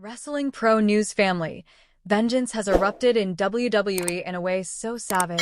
Wrestling Pro News family, vengeance has erupted in WWE in a way so savage,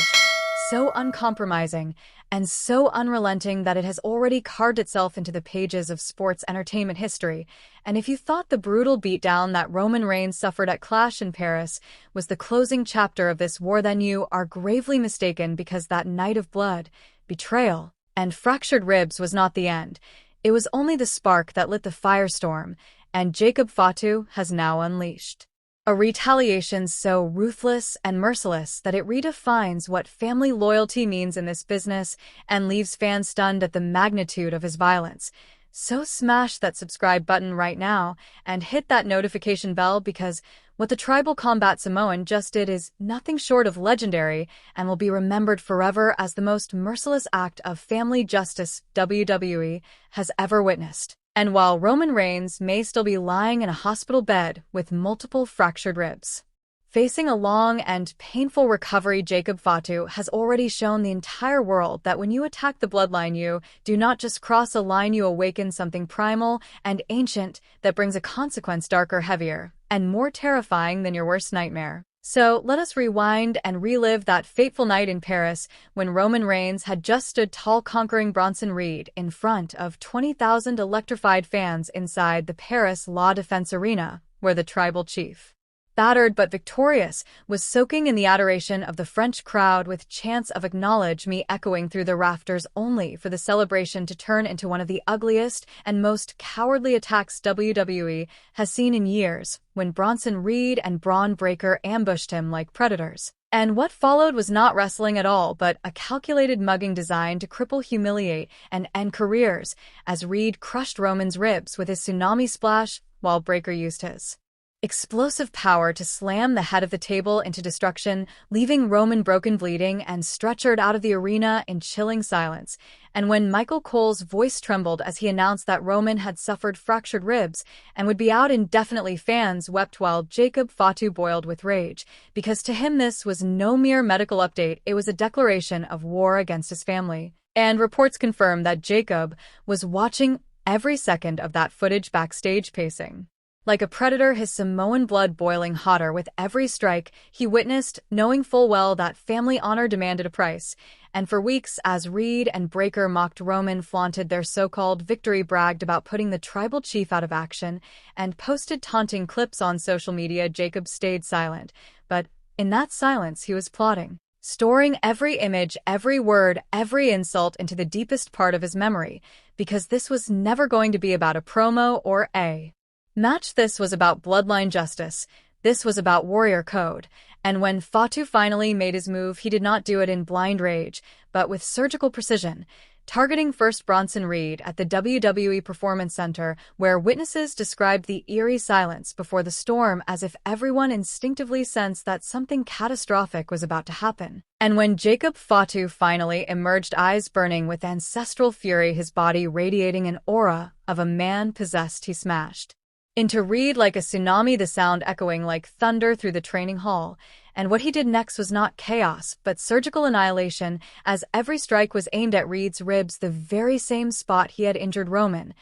so uncompromising, and so unrelenting that it has already carved itself into the pages of sports entertainment history. And if you thought the brutal beatdown that Roman Reigns suffered at Clash in Paris was the closing chapter of this war, then you are gravely mistaken, because that night of blood, betrayal, and fractured ribs was not the end. It was only the spark that lit the firestorm, and Jacob Fatu has now unleashed a retaliation so ruthless and merciless that it redefines what family loyalty means in this business and leaves fans stunned at the magnitude of his violence. So smash that subscribe button right now and hit that notification bell, because what the Tribal Combat Samoan just did is nothing short of legendary and will be remembered forever as the most merciless act of family justice WWE has ever witnessed. And while Roman Reigns may still be lying in a hospital bed with multiple fractured ribs, facing a long and painful recovery, Jacob Fatu has already shown the entire world that when you attack the bloodline, you do not just cross a line, you awaken something primal and ancient that brings a consequence darker, heavier, and more terrifying than your worst nightmare. So let us rewind and relive that fateful night in Paris when Roman Reigns had just stood tall, conquering Bronson Reed in front of 20,000 electrified fans inside the Paris La Défense Arena, where the tribal chief, battered but victorious, was soaking in the adoration of the French crowd, with chants of "Acknowledge me" echoing through the rafters, only for the celebration to turn into one of the ugliest and most cowardly attacks WWE has seen in years, when Bronson Reed and Bron ambushed him like predators. And what followed was not wrestling at all, but a calculated mugging designed to cripple, humiliate, and end careers, as Reed crushed Roman's ribs with his tsunami splash, while Breakker used his explosive power to slam the head of the table into destruction, leaving Roman broken, bleeding, and stretchered out of the arena in chilling silence. And when Michael Cole's voice trembled as he announced that Roman had suffered fractured ribs and would be out indefinitely, fans wept while Jacob Fatu boiled with rage, because to him this was no mere medical update, it was a declaration of war against his family. And reports confirm that Jacob was watching every second of that footage backstage, pacing like a predator, his Samoan blood boiling hotter with every strike he witnessed, knowing full well that family honor demanded a price. And for weeks, as Reed and Breakker mocked Roman, flaunted their so-called victory, bragged about putting the tribal chief out of action, and posted taunting clips on social media, Jacob stayed silent. But in that silence, he was plotting, storing every image, every word, every insult into the deepest part of his memory, because this was never going to be about a promo or a match. This was about bloodline justice. This was about warrior code. And when Fatu finally made his move, he did not do it in blind rage, but with surgical precision, targeting first Bronson Reed at the WWE Performance Center, where witnesses described the eerie silence before the storm as if everyone instinctively sensed that something catastrophic was about to happen. And when Jacob Fatu finally emerged, eyes burning with ancestral fury, his body radiating an aura of a man possessed, he smashed into Reed like a tsunami, the sound echoing like thunder through the training hall. And what he did next was not chaos, but surgical annihilation, as every strike was aimed at Reed's ribs, the very same spot he had injured Roman.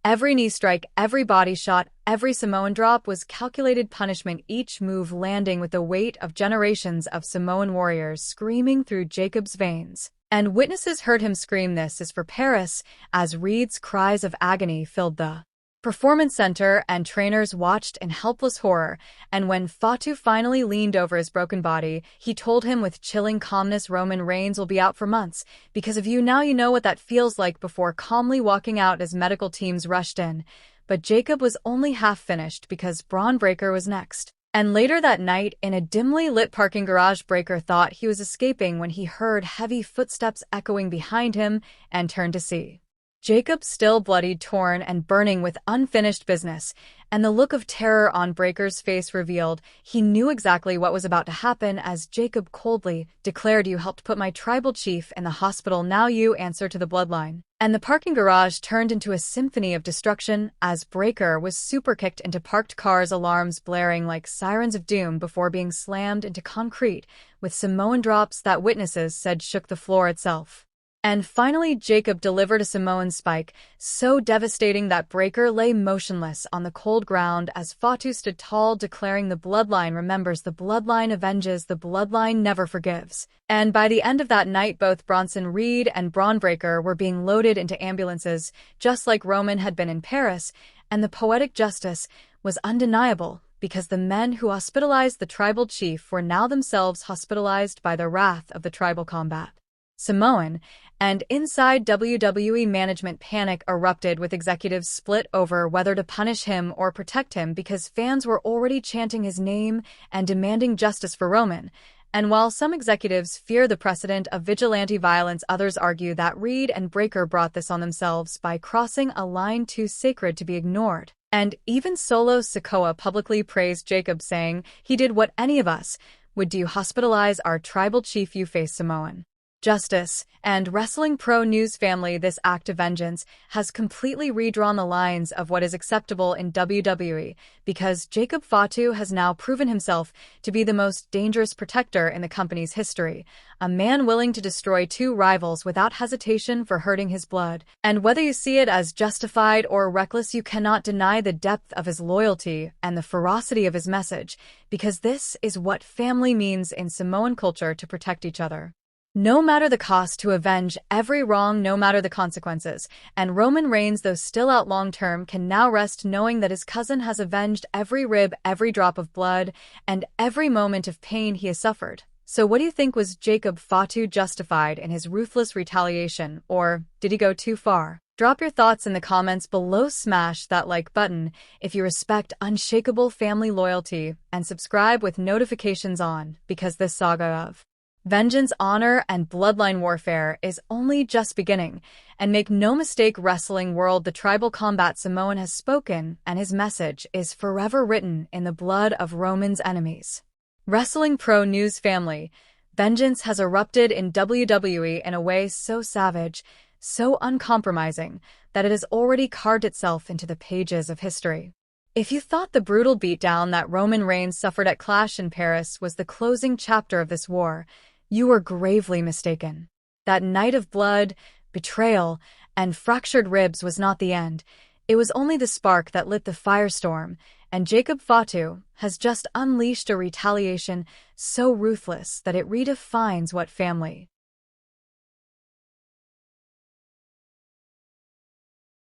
Every knee strike, every body shot, every Samoan drop was calculated punishment, each move landing with the weight of generations of Samoan warriors screaming through Jacob's veins. And witnesses heard him scream, "This is for Paris," as Reed's cries of agony filled the Performance Center, and trainers watched in helpless horror. And when Fatu finally leaned over his broken body, he told him with chilling calmness, "Roman Reigns will be out for months. Because of you, now you know what that feels like," before calmly walking out as medical teams rushed in. But Jacob was only half finished, because Bron Breakker was next. And later that night, in a dimly lit parking garage, Breakker thought he was escaping when he heard heavy footsteps echoing behind him and turned to see Jacob still bloodied, torn, and burning with unfinished business, and the look of terror on Breakker's face revealed he knew exactly what was about to happen, as Jacob coldly declared, "You helped put my tribal chief in the hospital, now you answer to the bloodline." And the parking garage turned into a symphony of destruction as Breakker was superkicked into parked cars, alarms blaring like sirens of doom before being slammed into concrete with Samoan drops that witnesses said shook the floor itself. And finally, Jacob delivered a Samoan spike, so devastating that Breaker lay motionless on the cold ground as Fatu stood tall, declaring, "The bloodline remembers, the bloodline avenges, the bloodline never forgives." And by the end of that night, both Bronson Reed and Bron Breaker were being loaded into ambulances, just like Roman had been in Paris, and the poetic justice was undeniable, because the men who hospitalized the tribal chief were now themselves hospitalized by the wrath of the tribal combat. Samoan, and inside WWE management panic erupted with executives split over whether to punish him or protect him because fans were already chanting his name and demanding justice for Roman. And while some executives fear the precedent of vigilante violence, others argue that Reed and Breaker brought this on themselves by crossing a line too sacred to be ignored. And even Solo Sikoa publicly praised Jacob, saying, "He did what any of us would do, hospitalize our tribal chief. You face Samoan justice." And Wrestling Pro News family, this act of vengeance has completely redrawn the lines of what is acceptable in WWE, because Jacob Fatu has now proven himself to be the most dangerous protector in the company's history, a man willing to destroy two rivals without hesitation for hurting his blood. And whether you see it as justified or reckless, you cannot deny the depth of his loyalty and the ferocity of his message, because this is what family means in Samoan culture: to protect each other, no matter the cost, to avenge every wrong, no matter the consequences. And Roman Reigns, though still out long-term, can now rest knowing that his cousin has avenged every rib, every drop of blood, and every moment of pain he has suffered. So what do you think? Was Jacob Fatu justified in his ruthless retaliation, or did he go too far? Drop your thoughts in the comments below, smash that like button if you respect unshakable family loyalty, and subscribe with notifications on, because this saga of vengeance, honor, and bloodline warfare is only just beginning. And make no mistake, wrestling world, the tribal combat Samoan has spoken, and his message is forever written in the blood of Roman's enemies. Wrestling Pro News family, vengeance has erupted in WWE in a way so savage, so uncompromising, that it has already carved itself into the pages of history. If you thought the brutal beatdown that Roman Reigns suffered at Clash in Paris was the closing chapter of this war, you were gravely mistaken. That night of blood, betrayal, and fractured ribs was not the end. It was only the spark that lit the firestorm, and Jacob Fatu has just unleashed a retaliation so ruthless that it redefines what family